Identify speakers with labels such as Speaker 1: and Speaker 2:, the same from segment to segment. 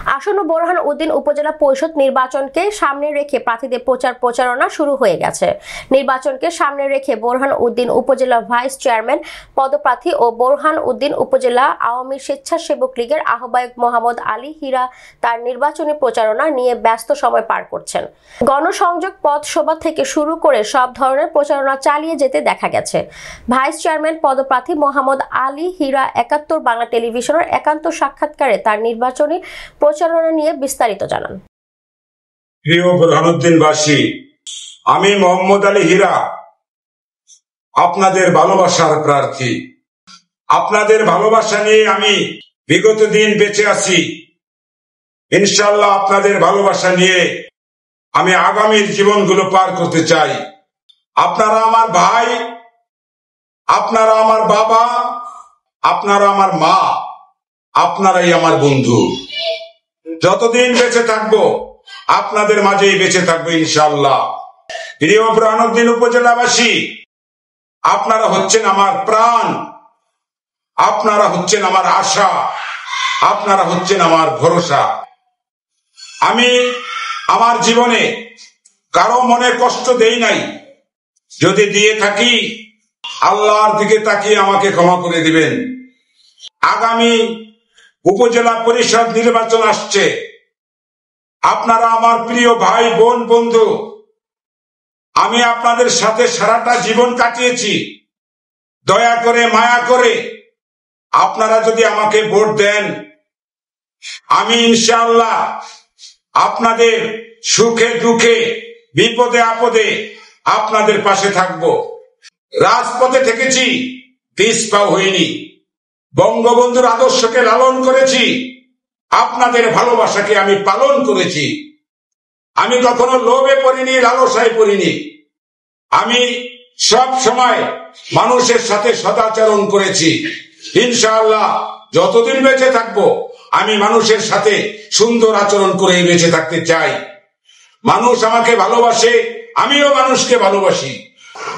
Speaker 1: আসন্ন বোরহান উদ্দিন উপজেলা পরিষদ নির্বাচনকে সামনে রেখে প্রার্থীদের প্রচারণা শুরু হয়ে গেছে। নির্বাচনকে সামনে রেখে বোরহান উদ্দিন উপজেলা ভাইস চেয়ারম্যান পদপ্রার্থী ও বোরহান উদ্দিন উপজেলা আওয়ামী স্বেচ্ছাসেবক লীগের আহ্বায়ক মোহাম্মদ আলী হীরা তার নির্বাচনী প্রচারণা নিয়ে ব্যস্ত সময় পার করছেন। গণসংযোগ পথসভা থেকে শুরু করে সব ধরনের প্রচারণা চালিয়ে যেতে দেখা গেছে। ভাইস চেয়ারম্যান পদপ্রার্থী মোহাম্মদ আলী হীরা ৭১ বাংলা টেলিভিশনের একান্ত সাক্ষাৎকারে তার নির্বাচনী প্রচারণা নিয়ে বিস্তারিত জানান।
Speaker 2: প্রিয় বোরহানউদ্দিনবাসী, আমি মোহাম্মদ আলী হীরা আপনাদের ভালোবাসার প্রার্থী। আপনাদের ভালোবাসা নিয়ে আমি বিগত দিন বেঁচে আছি। ইনশাআল্লাহ আপনাদের ভালোবাসা নিয়ে আমি আগামীর জীবনগুলো পার করতে চাই। আপনারা আমার ভাই, আপনারা আমার বাবা, আপনারা আমার মা, আপনারাই আমার বন্ধু। যতদিন বেঁচে থাকবো আপনাদের মাঝেই বেঁচে থাকবো ইনশাআল্লাহ। প্রিয় বোরহানউদ্দিন উপজেলাবাসী, আপনারা হচ্ছেন আমার প্রাণ, আপনারা হচ্ছেন আমার আশা, আপনারা হচ্ছেন আমার ভরসা। আমি আমার জীবনে কারো মনে কষ্ট দেই নাই। যদি দিয়ে থাকি আল্লাহর দিকে তাকিয়ে আমাকে ক্ষমা করে দিবেন। আগামী উপজেলা পরিষদ নির্বাচন আসছে। আপনারা আমার প্রিয় ভাই বোন বন্ধু। আমি আপনাদের সাথে সারাটা জীবন কাটিয়েছি। দয়া করে মায়া করে আপনারা যদি আমাকে ভোট দেন, আমি ইনশাআল্লাহ আপনাদের সুখে দুঃখে বিপদে আপদে আপনাদের পাশে থাকব। রাজপথে থেকেছি, পিছপা হইনি। বঙ্গবন্ধুর আদর্শকে লালন করেছি, আপনাদের ভালোবাসাকে আমি পালন করেছি। আমি কখনো লোভে পড়িনি, লালসায় পড়িনি। আমি সব সময় মানুষের সাথে সদাচরণ করেছি। ইনশাআল্লাহ যতদিন বেঁচে থাকবো আমি মানুষের সাথে সুন্দর আচরণ করে বেঁচে থাকতে চাই। মানুষ আমাকে ভালোবাসে, আমিও মানুষকে ভালোবাসি।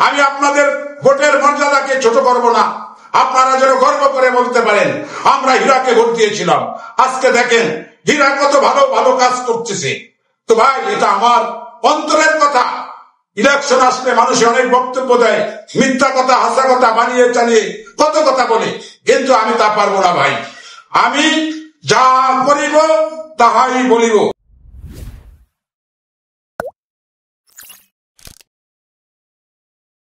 Speaker 2: আমি আপনাদের ভোটের মর্যাদাকে ছোট করব না। আপনারা যেন গর্ব করে বলতে পারেন আমরা হীরাকে ভোট দিয়েছিলাম। আজকে দেখেন হীরা কত ভালো ভালো কাজ করতেছে। তো ভাই, এটা আমার অন্তরের কথা। ইলেকশন আসলে মানুষের অনেক বক্তব্য দেয়, মিথ্যা কথা, হাসা কথা বানিয়ে চালিয়ে কত কথা বলে, কিন্তু আমি তা পারবো না ভাই। আমি যা করিব তাহাই বলিব।